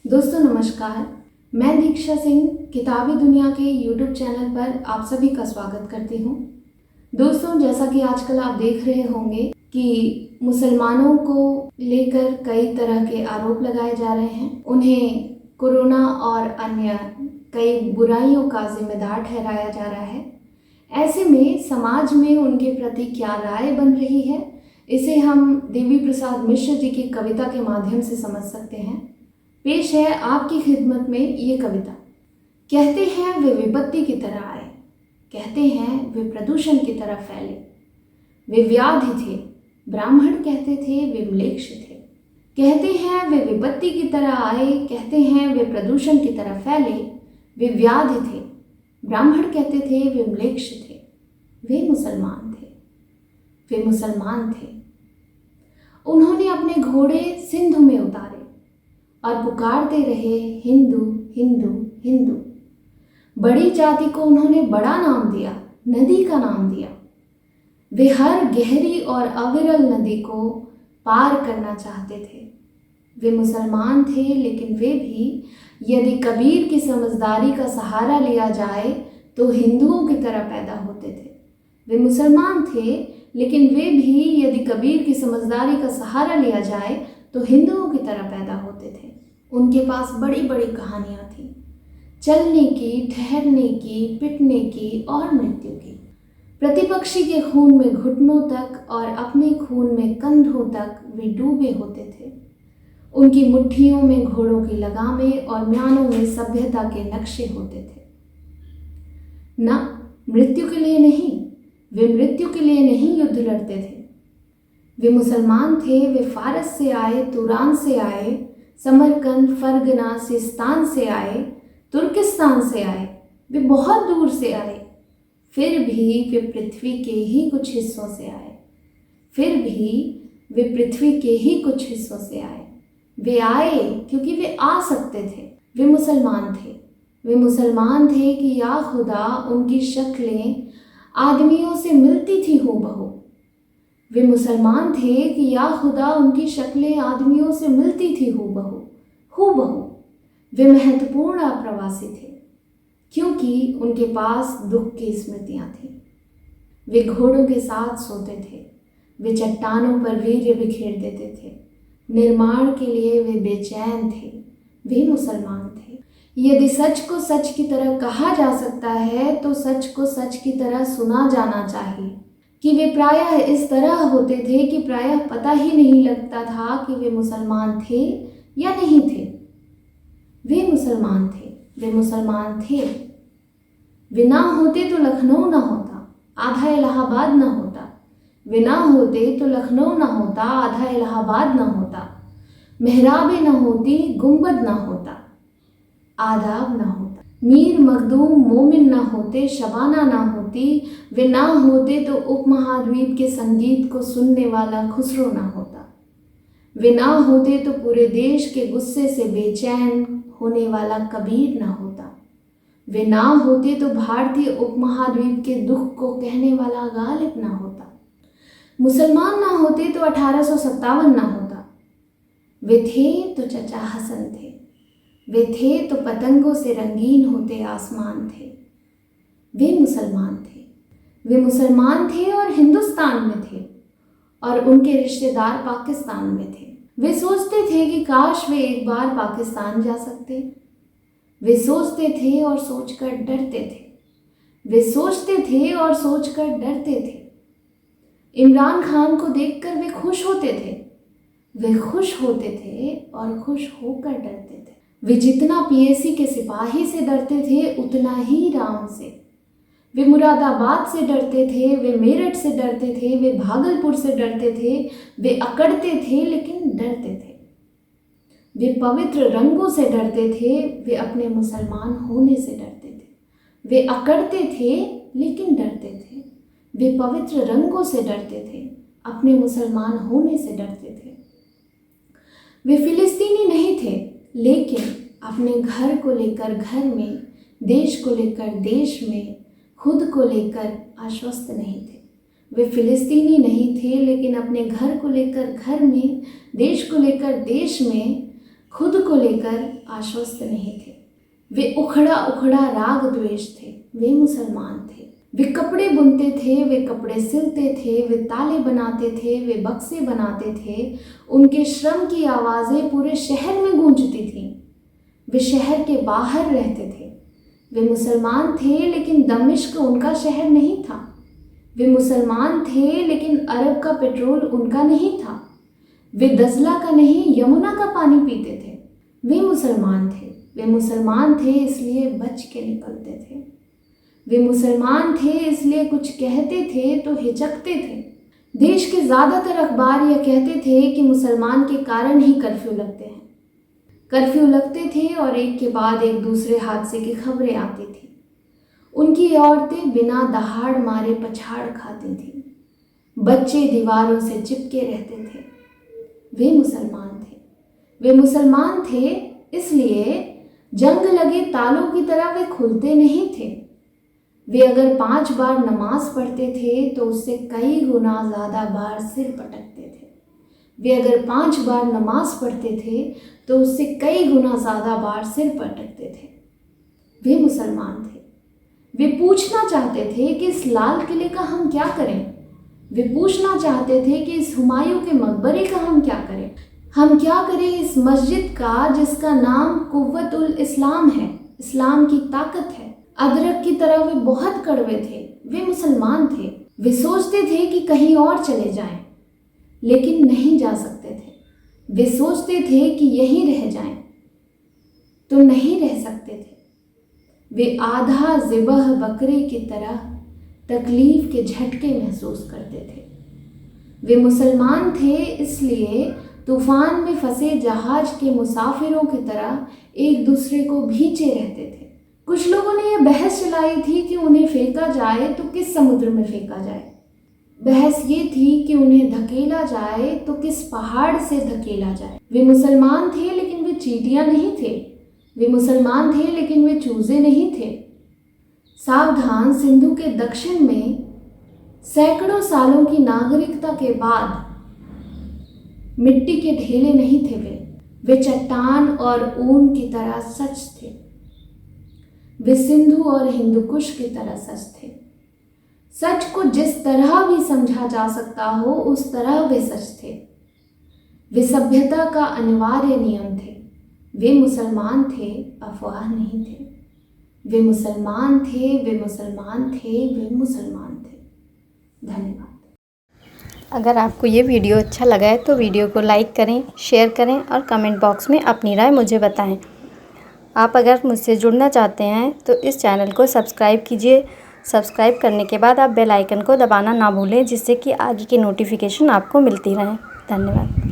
दोस्तों नमस्कार, मैं दीक्षा सिंह किताबी दुनिया के YouTube चैनल पर आप सभी का स्वागत करती हूँ। दोस्तों, जैसा कि आजकल आप देख रहे होंगे कि मुसलमानों को लेकर कई तरह के आरोप लगाए जा रहे हैं। उन्हें कोरोना और अन्य कई बुराइयों का जिम्मेदार ठहराया जा रहा है। ऐसे में समाज में उनके प्रति क्या राय बन रही है, इसे हम देवी प्रसाद मिश्र जी की कविता के माध्यम से समझ सकते हैं। पेश है आपकी खिदमत में ये कविता। कहते हैं वे विपत्ति की तरह आए, कहते हैं वे प्रदूषण की तरह फैले। वे व्याधि थे, ब्राह्मण कहते थे वे म्लेच्छ थे। कहते हैं वे विपत्ति की तरह आए, कहते हैं वे प्रदूषण की तरह फैले। वे व्याधि थे, ब्राह्मण कहते थे वे म्लेच्छ थे। वे मुसलमान थे, वे मुसलमान थे। उन्होंने अपने घोड़े सिंधु में उतारे और पुकारते रहे हिंदू हिंदू हिंदू। बड़ी जाति को उन्होंने बड़ा नाम दिया, नदी का नाम दिया। वे हर गहरी और अविरल नदी को पार करना चाहते थे। वे मुसलमान थे, लेकिन वे भी यदि कबीर की समझदारी का सहारा लिया जाए तो हिंदुओं की तरह पैदा होते थे। वे मुसलमान थे, लेकिन वे भी यदि कबीर की समझदारी का सहारा लिया जाए तो हिंदुओं की तरह पैदा होते थे। उनके पास बड़ी बड़ी कहानियाँ थीं, चलने की, ठहरने की, पिटने की और मृत्यु की। प्रतिपक्षी के खून में घुटनों तक और अपने खून में कंधों तक वे डूबे होते थे। उनकी मुट्ठियों में घोड़ों की लगामें और म्यानों में सभ्यता के नक्शे होते थे। न मृत्यु के लिए नहीं, वे मृत्यु के लिए नहीं युद्ध लड़ते थे। वे मुसलमान थे, वे फारस से आए, तुरान से आए, समरकंद, फरगना, सिस्तान से आए, तुर्किस्तान से आए। वे बहुत दूर से आए, फिर भी वे पृथ्वी के ही कुछ हिस्सों से आए। फिर भी वे पृथ्वी के ही कुछ हिस्सों से आए। वे आए क्योंकि वे आ सकते थे। वे मुसलमान थे। वे मुसलमान थे कि या खुदा उनकी शक्लें आदमियों से मिलती थी हूबहू। वे मुसलमान थे कि या खुदा उनकी शक्लें आदमियों से मिलती थी हूबहू हूबहू। वे महत्वपूर्ण अप्रवासी थे क्योंकि उनके पास दुख की स्मृतियाँ थीं। वे घोड़ों के साथ सोते थे, वे चट्टानों पर वीर्य बिखेर देते थे। निर्माण के लिए वे बेचैन थे। वे मुसलमान थे। यदि सच को सच की तरह कहा जा सकता है तो सच को सच की तरह सुना जाना चाहिए कि वे प्रायः इस तरह होते थे कि प्रायः पता ही नहीं लगता था कि वे मुसलमान थे या नहीं थे। वे मुसलमान थे, वे मुसलमान थे। वे ना होते तो लखनऊ ना होता, आधा इलाहाबाद ना होता। वे ना होते तो लखनऊ ना होता, आधा इलाहाबाद ना होता। मेहराबें ना होती, गुंबद ना होता, आदाब ना होता। मीर मखदूम मोमिन ना होते, शबाना ना होती। वे ना होते तो उपमहाद्वीप के संगीत को सुनने वाला खुसरो ना होता। वे ना होते तो पूरे देश के गुस्से से बेचैन होने वाला कबीर ना होता। वे ना होते तो भारतीय उपमहाद्वीप के दुख को कहने वाला गालिब ना होता। मुसलमान ना होते तो 1857 ना होता। वे थे तो चचा हसन थे। वे थे तो पतंगों से रंगीन होते आसमान थे। वे मुसलमान थे। वे मुसलमान थे और हिंदुस्तान में थे और उनके रिश्तेदार पाकिस्तान में थे। वे सोचते थे कि काश वे एक बार पाकिस्तान जा सकते। वे सोचते थे और सोचकर डरते थे। वे सोचते थे और सोचकर डरते थे। इमरान खान को देखकर वे खुश होते थे। वे खुश होते थे और खुश होकर डरते थे। वे जितना पीएसी के सिपाही से डरते थे उतना ही राम से। वे मुरादाबाद से डरते थे, वे मेरठ से डरते थे, वे भागलपुर से डरते थे। वे अकड़ते थे लेकिन डरते थे। वे पवित्र रंगों से डरते थे, वे अपने मुसलमान होने से डरते थे। वे अकड़ते थे लेकिन डरते थे। वे पवित्र रंगों से डरते थे, अपने मुसलमान होने से डरते थे। वे फिलिस्तीनी नहीं थे, लेकिन अपने घर को लेकर घर में, देश को लेकर देश में, खुद को लेकर आश्वस्त नहीं थे। वे फिलिस्तीनी नहीं थे, लेकिन अपने घर को लेकर घर में, देश को लेकर देश में, खुद को लेकर आश्वस्त नहीं थे। वे उखड़ा उखड़ा राग द्वेष थे। वे मुसलमान थे। वे कपड़े बुनते थे, वे कपड़े सिलते थे, वे ताले बनाते थे, वे बक्से बनाते थे। उनके श्रम की आवाज़ें पूरे शहर में गूंजती थीं। वे शहर के बाहर रहते थे। वे मुसलमान थे लेकिन दमिश्क उनका शहर नहीं था। वे मुसलमान थे लेकिन अरब का पेट्रोल उनका नहीं था। वे दजला का नहीं यमुना का पानी पीते थे। वे मुसलमान थे। वे मुसलमान थे इसलिए बच के निकलते थे। वे मुसलमान थे इसलिए कुछ कहते थे तो हिचकते थे। देश के ज़्यादातर अखबार यह कहते थे कि मुसलमान के कारण ही कर्फ्यू लगते हैं। कर्फ्यू लगते थे और एक के बाद एक दूसरे हादसे की खबरें आती थी। उनकी औरतें बिना दहाड़ मारे पछाड़ खाती थीं। बच्चे दीवारों से चिपके रहते थे। वे मुसलमान थे। वे मुसलमान थे इसलिए जंग लगे तालों की तरह वे खुलते नहीं थे। वे अगर 5 बार नमाज पढ़ते थे तो उससे कई गुना ज़्यादा बार सिर पटकते थे। वे अगर 5 बार नमाज पढ़ते थे तो उससे कई गुना ज़्यादा बार सिर पटकते थे। वे मुसलमान थे। वे पूछना चाहते थे कि इस लाल किले का हम क्या करें। वे पूछना चाहते थे कि इस हुमायूं के मकबरे का हम क्या करें। हम क्या करें इस मस्जिद का जिसका नाम कुव्वतुल इस्लाम है, इस्लाम की ताकत है। अदरक की तरह वे बहुत कड़वे थे। वे मुसलमान थे। वे सोचते थे कि कहीं और चले जाएं, लेकिन नहीं जा सकते थे। वे सोचते थे कि यहीं रह जाएं, तो नहीं रह सकते थे। वे आधा ज़िबह बकरे की तरह तकलीफ़ के झटके महसूस करते थे। वे मुसलमान थे इसलिए तूफ़ान में फंसे जहाज़ के मुसाफिरों की तरह एक दूसरे को भींचे रहते थे। कुछ लोगों ने यह बहस चलाई थी कि उन्हें फेंका जाए तो किस समुद्र में फेंका जाए। बहस ये थी कि उन्हें धकेला जाए तो किस पहाड़ से धकेला जाए। वे मुसलमान थे लेकिन वे चींटियां नहीं थे। वे मुसलमान थे लेकिन वे चूजे नहीं थे। सावधान, सिंधु के दक्षिण में सैकड़ों सालों की नागरिकता के बाद मिट्टी के ढेले नहीं थे। वे चट्टान और ऊन की तरह सच थे। वे सिंधु और हिंदुकुश की तरह सच थे। सच को जिस तरह भी समझा जा सकता हो उस तरह वे सच थे। वे सभ्यता का अनिवार्य नियम थे। वे मुसलमान थे, अफवाह नहीं थे। वे मुसलमान थे, वे मुसलमान थे, वे मुसलमान थे। धन्यवाद। अगर आपको ये वीडियो अच्छा लगा है तो वीडियो को लाइक करें, शेयर करें और कमेंट बॉक्स में अपनी राय मुझे बताएं। आप अगर मुझसे जुड़ना चाहते हैं तो इस चैनल को सब्सक्राइब कीजिए। सब्सक्राइब करने के बाद आप बेल आइकन को दबाना ना भूलें, जिससे कि आगे की नोटिफिकेशन आपको मिलती रहे। धन्यवाद।